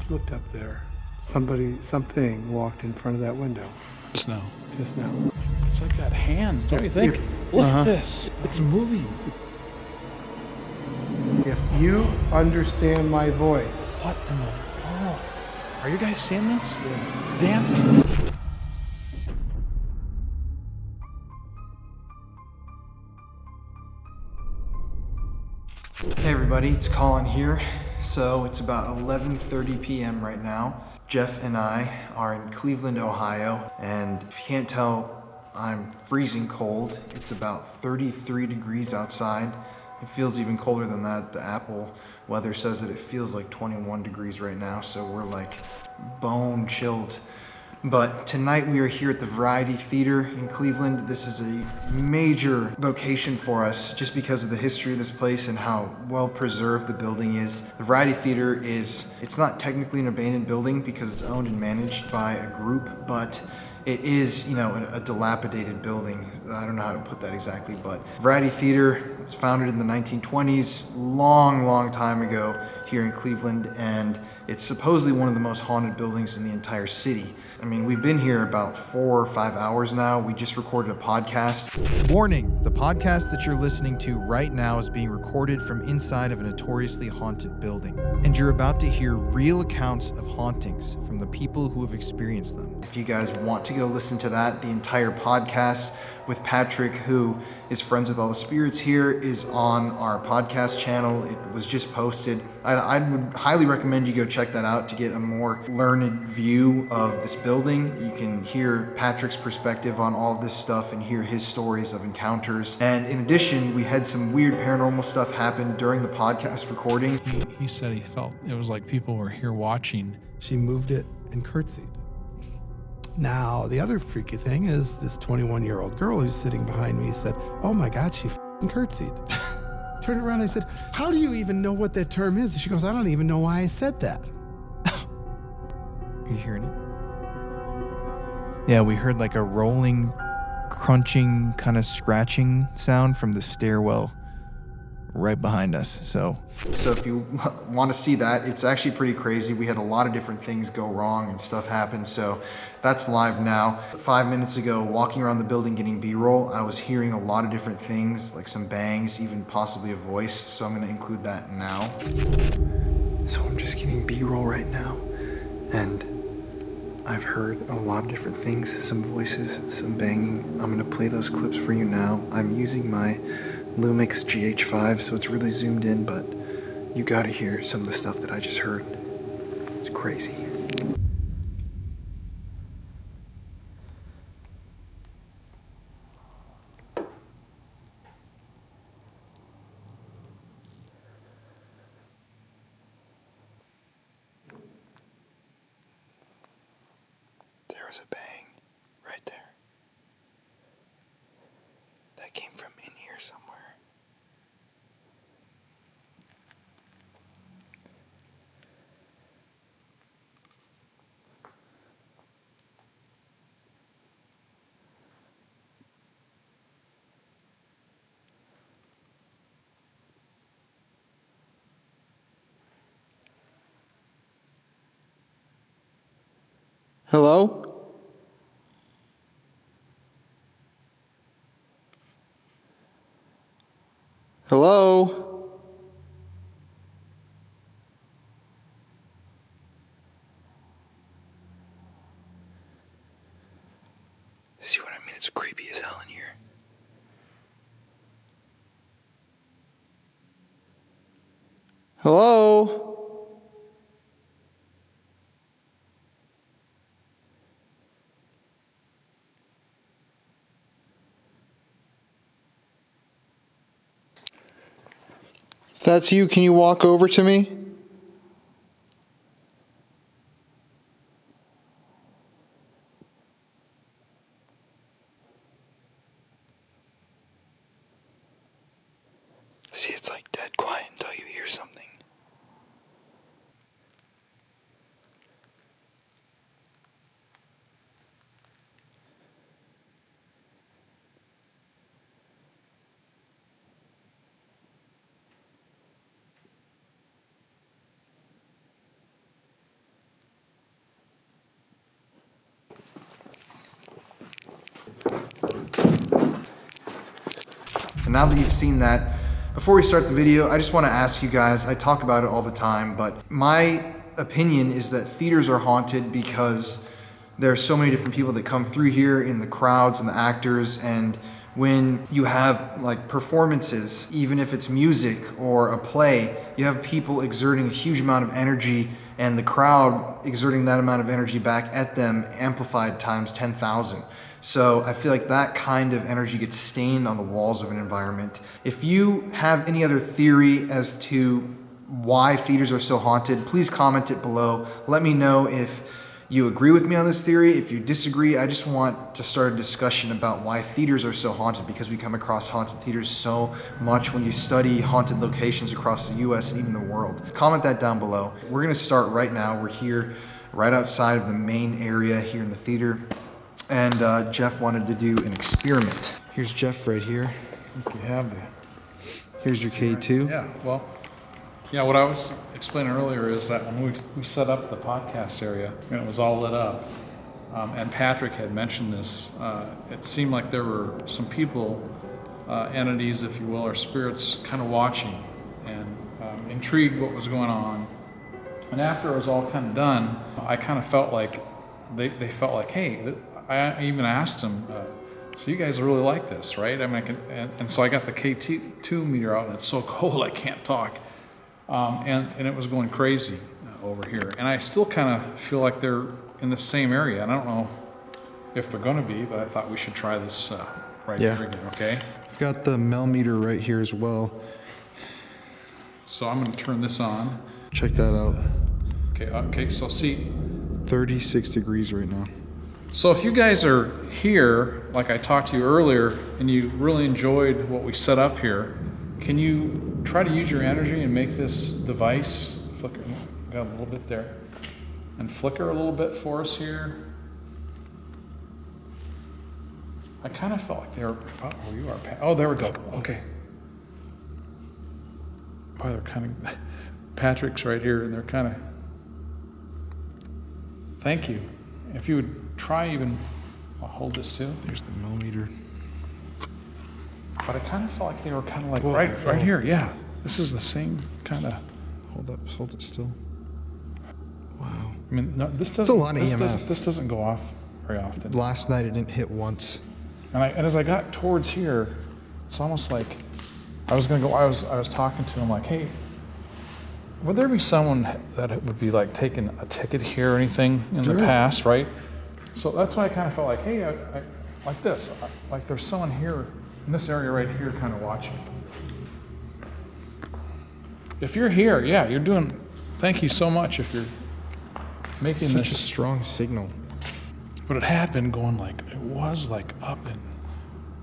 looked up there. Something walked in front of that window. Just now. Just now. It's like that hand, don't you think? Look at this. It's moving. If you understand my voice. What in the world? Are you guys seeing this? Yeah. It's dancing. Hey everybody, it's Colin here. So it's about 11:30 p.m. right now. Jeff and I are in Cleveland, Ohio, and if you can't tell, I'm freezing cold. It's about 33 degrees outside. It feels even colder than that. The Apple weather says that it feels like 21 degrees right now, so we're like bone chilled. But tonight we are here at the Variety Theater in Cleveland. This is a major location for us just because of the history of this place and how well preserved the building is. The Variety Theater it's not technically an abandoned building because it's owned and managed by a group, but it is, a dilapidated building. I don't know how to put that exactly, but Variety Theater was founded in the 1920s, long time ago here in Cleveland, and it's supposedly one of the most haunted buildings in the entire city. I mean, we've been here about 4 or 5 hours now. We just recorded a podcast. Warning, the podcast that you're listening to right now is being recorded from inside of a notoriously haunted building, and you're about to hear real accounts of hauntings from the people who have experienced them. If you guys want to go listen to that, the entire podcast with Patrick, who is friends with all the spirits here, is on our podcast channel. It was just posted. I would highly recommend you go check that out to get a more learned view of this building. You can hear Patrick's perspective on all of this stuff and hear his stories of encounters. And in addition, we had some weird paranormal stuff happen during the podcast recording. He said he felt it was like people were here watching. She moved it and curtsied. Now, the other freaky thing is this 21-year-old girl who's sitting behind me said, "Oh my God, she f***ing curtsied." Turned around and I said, "How do you even know what that term is?" And she goes, "I don't even know why I said that." Are you hearing it? Yeah, we heard like a rolling, crunching, kind of scratching sound from the stairwell right behind us. So if you want to see that, it's actually pretty crazy. We had a lot of different things go wrong and stuff happen. So that's live now. 5 minutes ago, walking around the building getting B-roll, I was hearing a lot of different things, like some bangs, even possibly a voice. So I'm going to include that now. So I'm just getting B-roll right now. And I've heard a lot of different things, some voices, some banging. I'm going to play those clips for you now. I'm using my Lumix GH5, so it's really zoomed in, but you gotta hear some of the stuff that I just heard. It's crazy. There was a bang right there. That came from in here somewhere. Hello? Hello? See what I mean? It's creepy as hell in here. Hello? If that's you, can you walk over to me? See, it's like dead quiet until you hear something. And now that you've seen that, before we start the video, I just want to ask you guys, I talk about it all the time, but my opinion is that theaters are haunted because there are so many different people that come through here in the crowds and the actors, and when you have like performances, even if it's music or a play, you have people exerting a huge amount of energy and the crowd exerting that amount of energy back at them, amplified times 10,000. So I feel like that kind of energy gets stained on the walls of an environment. If you have any other theory as to why theaters are so haunted, please comment it below. Let me know if you agree with me on this theory. If you disagree, I just want to start a discussion about why theaters are so haunted, because we come across haunted theaters so much when you study haunted locations across the US and even the world. Comment that down below. We're gonna start right now. We're here right outside of the main area here in the theater. And Jeff wanted to do an experiment. Here's Jeff right here. You have the. Here's your K2. Yeah, well, yeah, what I was explaining earlier is that when we set up the podcast area and it was all lit up, and Patrick had mentioned this, it seemed like there were some people, entities, if you will, or spirits kind of watching and intrigued what was going on. And after it was all kind of done, I kind of felt like they felt like, hey, I even asked them, so you guys really like this, right? I mean, and so I got the K2 meter out, and it's so cold I can't talk. And it was going crazy over here. And I still kind of feel like they're in the same area. And I don't know if they're going to be, but I thought we should try this right here again, okay? I've got the millimeter right here as well. So I'm going to turn this on. Check that out. Okay, so see. 36 degrees right now. So if you guys are here, like I talked to you earlier, and you really enjoyed what we set up here, can you try to use your energy and make this device flicker? Got a little bit there. And flicker a little bit for us here. I kind of felt like they were, oh, you are, oh, there we go. Okay. Boy, they're kind of, Patrick's right here, and they're kind of, thank you. If you would try even, I'll hold this too. There's the millimeter. But I kind of felt like they were kind of like right here. Yeah, this is the same kind of. Hold it still. Wow. I mean, no, this doesn't. It's a lot of EMF. This doesn't go off very often. Last night it didn't hit once. And as I got towards here, it's almost like I was gonna go. I was talking to him like, hey, would there be someone that would be like taking a ticket here or anything in the past, right? So that's why I kind of felt like, hey, I like this, like there's someone here in this area right here kind of watching. If you're here, yeah, you're doing, thank you so much if you're making Such this. a strong signal. But it had been going like, it was like up and.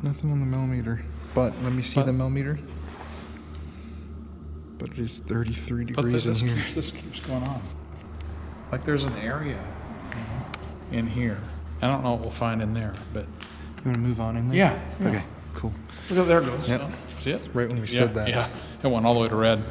Nothing on the millimeter. But let me see the millimeter. But it is 33 degrees in here. This keeps going on. Like there's an area in here. I don't know what we'll find in there, but. You want to move on in there? Yeah. Okay, cool. Look, there it goes. Yep. See it? Right when we said that. Yeah, it went all the way to red.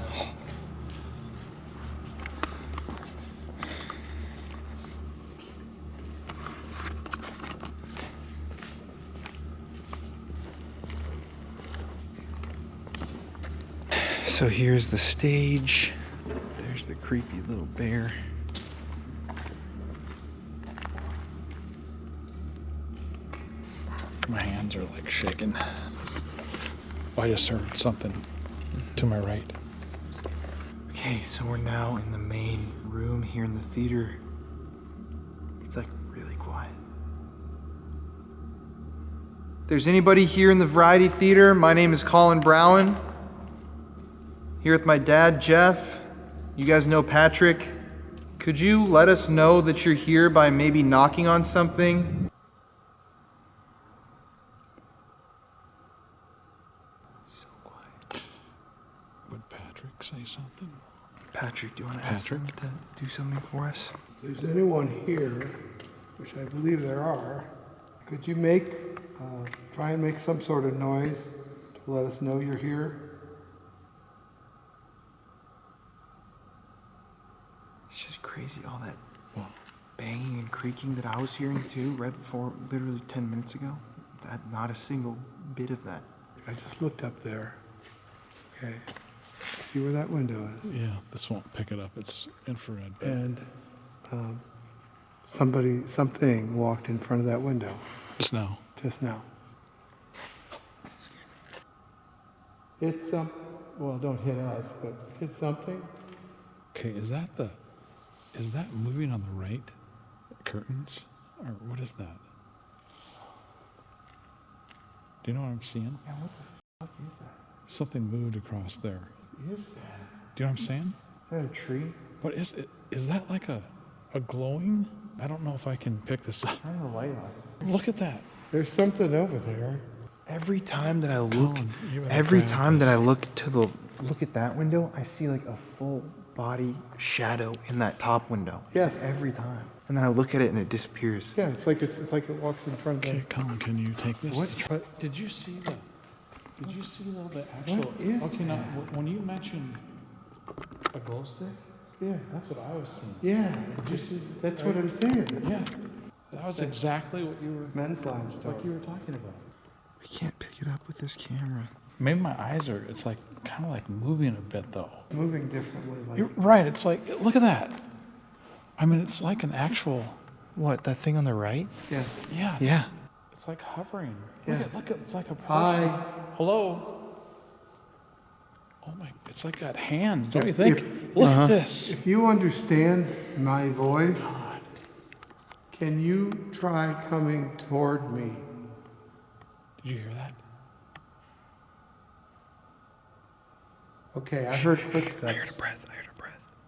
So here's the stage. There's the creepy little bear. My hands are like shaking. I just heard something to my right. Okay, so we're now in the main room here in the theater. It's like really quiet. If there's anybody here in the Variety Theater, my name is Colin Browen. Here with my dad, Jeff. You guys know Patrick. Could you let us know that you're here by maybe knocking on something? So quiet. Would Patrick say something? Patrick, do you want to ask them to do something for us? If there's anyone here, which I believe there are, could you try and make some sort of noise to let us know you're here? It's just crazy, all that banging and creaking that I was hearing too, right before, literally 10 minutes ago. Not a single bit of that. I just looked up there. Okay. See where that window is? Yeah, this won't pick it up. It's infrared. And something walked in front of that window Just now. just now. It's well, don't hit us, but hit something. Okay, is that moving on the right? Curtains? Or what is that? Do you know what I'm seeing? Yeah, what the fuck is that? Something moved across there. What is that? Do you know what I'm saying? Is that a tree? What is it? Is that like a glowing? I don't know if I can pick this up. Turn the light on. Look at that. There's something over there. Every time that I look, Colin, you better every grab time this. that I look at that window, I see like a full body shadow in that top window. Yes. Every time. And then I look at it and it disappears. Yeah, it's like it walks in front of Okay, the. Colin, can you take this? What? But did you see the actual? What is okay, now when you mentioned a glow stick, Yeah. that's what I was seeing. Yeah. Did you see? That's what I'm saying. Yes, that was exactly what you were Men's lounge door. like you were talking about. I can't pick it up with this camera. Maybe my eyes are. It's like kind of like moving a bit though. Moving differently. Like You're right. It's like look at that. I mean, it's like an actual. What, that thing on the right? yeah. Yeah. Yeah. It's like hovering. Yeah. Look at. It's like a. Hi. Hello. Oh my! It's like got hands. Don't you If- think? Look at this. If you understand my voice, can you try coming toward me? Did you hear that? Okay, I heard footsteps. I heard a breath.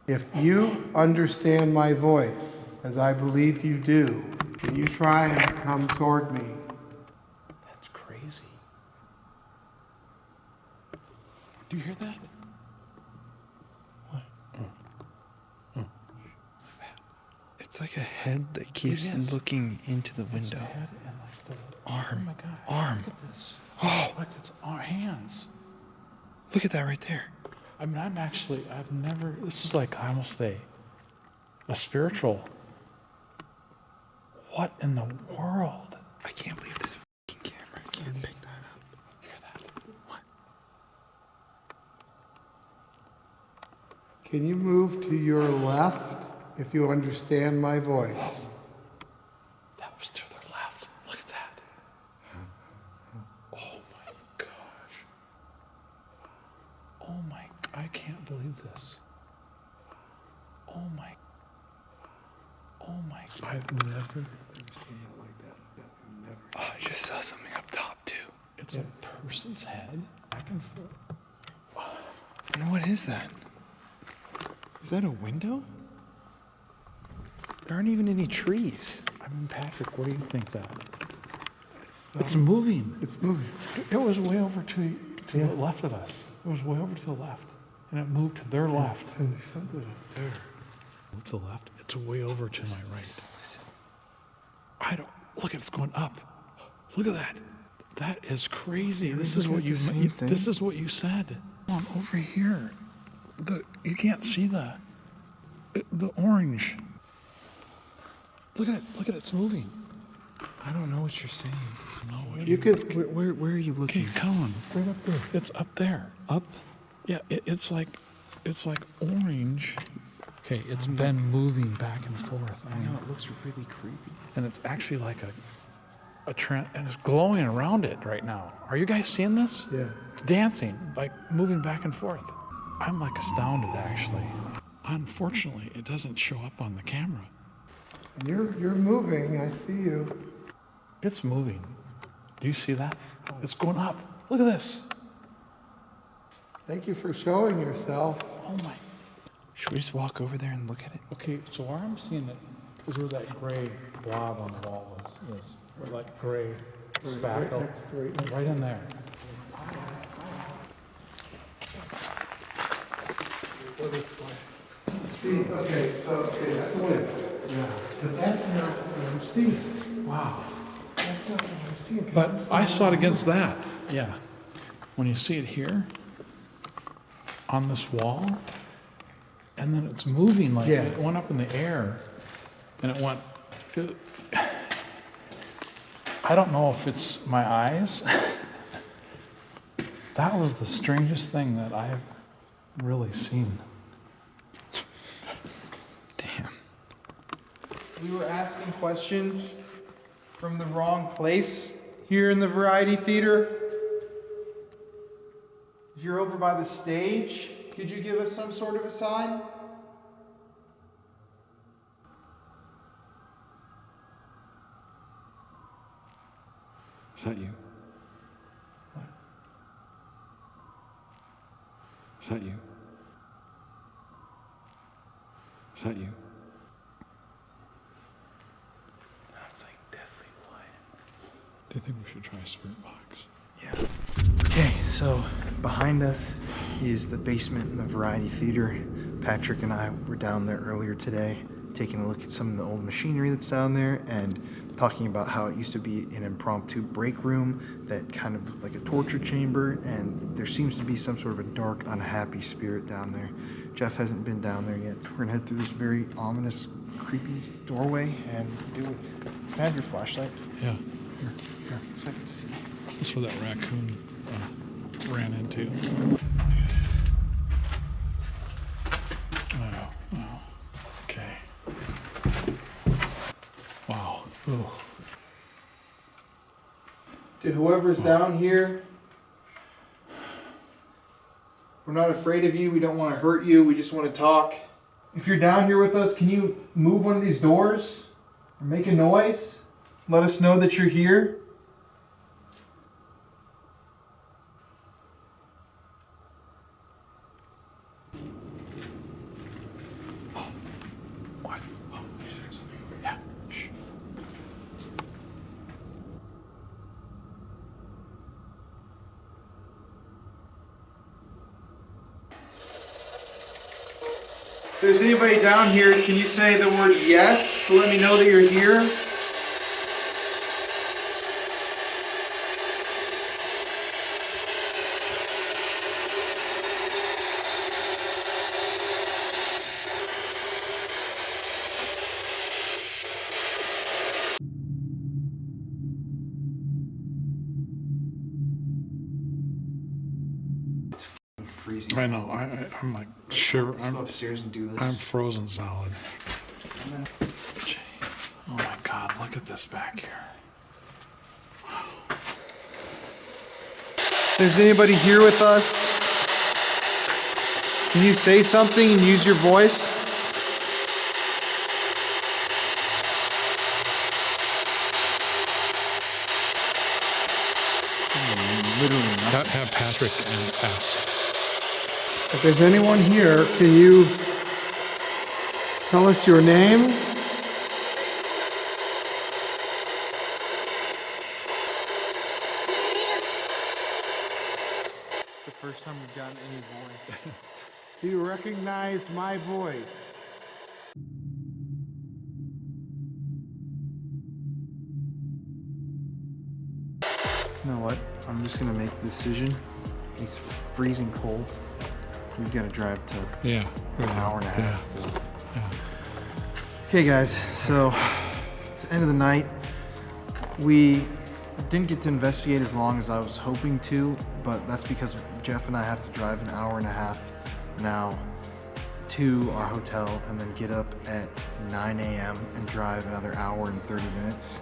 If you understand my voice, as I believe you do, can you try and come toward me? That's crazy. Do you hear that? What? It's like a head that keeps It is. looking into the Its window. head and like the Arm. Oh my God! Arm. Look at this. Oh, Look, it's our hands. look at that right there. I mean, I've never. This is like I almost say a spiritual. What in the world? I can't believe this fucking camera can't pick that up. Hear that? What? Can you move to your left if you understand my voice? That was to their left. Look at that. Oh my gosh. Oh my, I can't believe this. Oh my. Oh my, I've never. Oh, I just saw something up top too. It's a person's head back and forth. And what is that? Is that a window? There aren't even any trees. I mean, Patrick, what do you think that? It's moving. It's moving. It was way over to the left of us. It was way over to the left. And it moved to their left. And there's something up there. Move to the left. It's way over to my right. Listen. I don't look at it's going up. Look at that. That is crazy. This is looking what at you the same thing? this is what you said. Come on over here. You can't see the orange. Look at it. Look at it. It's moving. I don't know what you're saying. No, You could Where are you looking? Okay, Colin. right up there. It's up there. Up? Yeah, it's like orange. Okay, it's been moving back and forth. I I mean, know, it looks really creepy. and it's actually like a trend, and it's glowing around it right now. Are you guys seeing this? Yeah. It's dancing, like moving back and forth. I'm like astounded, actually. Unfortunately, it doesn't show up on the camera. And you're moving. I see you. It's moving. Do you see that? It's going up. Look at this. Thank you for showing yourself. Oh my. Should we just walk over there and look at it? Okay, so where I'm seeing it is where that gray blob on the wall is. Where that gray spackle. Right in there. See, okay, so that's a window. Yeah. But that's not what I'm seeing. Wow. That's not what I'm seeing. 'cause But I'm I seeing- saw it against that. Yeah. When you see it here on this wall, and then it's moving like Yeah. it went up in the air, and it went. I don't know if it's my eyes. That was the strangest thing that I've really seen. Damn. We were asking questions from the wrong place here in the Variety Theater. If you're over by the stage, could you give us some sort of a sign? Is that you? What? Is that you? Is that you? It's like deathly quiet. Do you think we should try a spirit box? Yeah. Okay, so behind us is the basement in the Variety Theater. Patrick and I were down there earlier today, taking a look at some of the old machinery that's down there and talking about how it used to be an impromptu break room that kind of looked like a torture chamber, and there seems to be some sort of a dark, unhappy spirit down there. Jeff hasn't been down there yet. We're gonna head through this very ominous, creepy doorway and do it. Can I have your flashlight? Yeah, here. So I can see. That's where that raccoon ran into. Oh, okay. Wow. Oh. To whoever's down here, we're not afraid of you. We don't want to hurt you. We just want to talk. If you're down here with us, can you move one of these doors or make a noise? Let us know that you're here. What? Oh, you said something. Yeah. Shh. If there's anybody down here, can you say the word yes to let me know that you're here? It's f***ing freezing. I know. I'm like shiver. Let's go upstairs and do this. I'm frozen solid. And then- Oh my God! Look at this back here. If there's anybody here with us, can you say something and use your voice? Literally nothing. Have Patrick and ask. If there's anyone here, can you tell us your name? The first time we've gotten any voice. Do you recognize my voice? You know what? I'm just gonna make the decision. It's freezing cold. We've got to drive to Yeah. an hour and a half Yeah. still. Yeah. Okay, guys. So it's the end of the night. We didn't get to investigate as long as I was hoping to, but that's because Jeff and I have to drive an hour and a half now to our hotel and then get up at 9 a.m. and drive another hour and 30 minutes.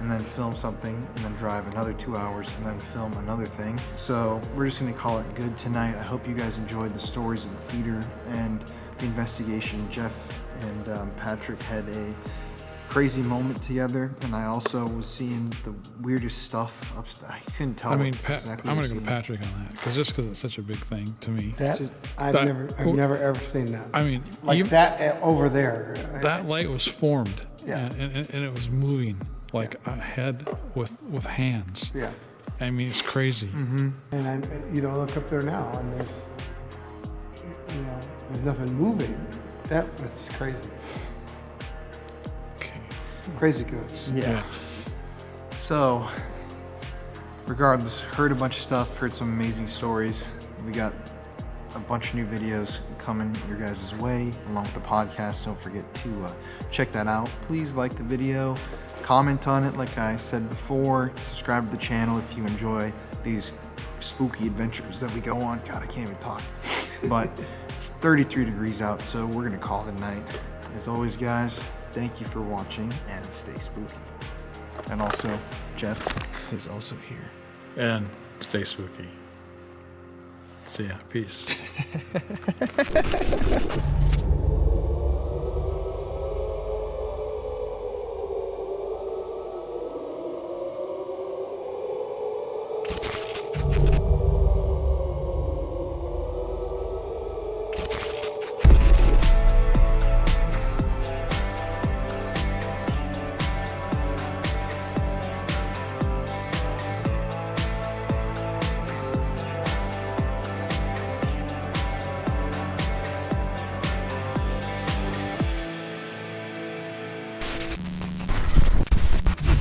And then film something, and then drive another 2 hours, and then film another thing. So we're just gonna call it good tonight. I hope you guys enjoyed the stories of the theater and the investigation. Jeff and Patrick had a crazy moment together, and I also was seeing the weirdest stuff upstairs. I couldn't tell. I mean, exactly I'm what gonna I go was Patrick on that because it's such a big thing to me. That I've that- never ever seen that. I mean, Like even- that over there. that light was formed, Yeah. and it was moving like a head with hands. Yeah. I mean, it's crazy. And I, look up there now, and there's nothing moving. That was just crazy. Okay. Crazy good. Yeah. So, regardless, heard a bunch of stuff, heard some amazing stories. We got a bunch of new videos coming your guys' way along with the podcast. Don't forget to check that out. Please like the video, comment on it like I said before, subscribe to the channel if you enjoy these spooky adventures that we go on. God, I can't even talk. But it's 33 degrees out, so we're going to call it a night. As always, guys, thank you for watching and stay spooky. And also, Jeff is also here. And stay spooky. See ya. Peace.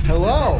Hello!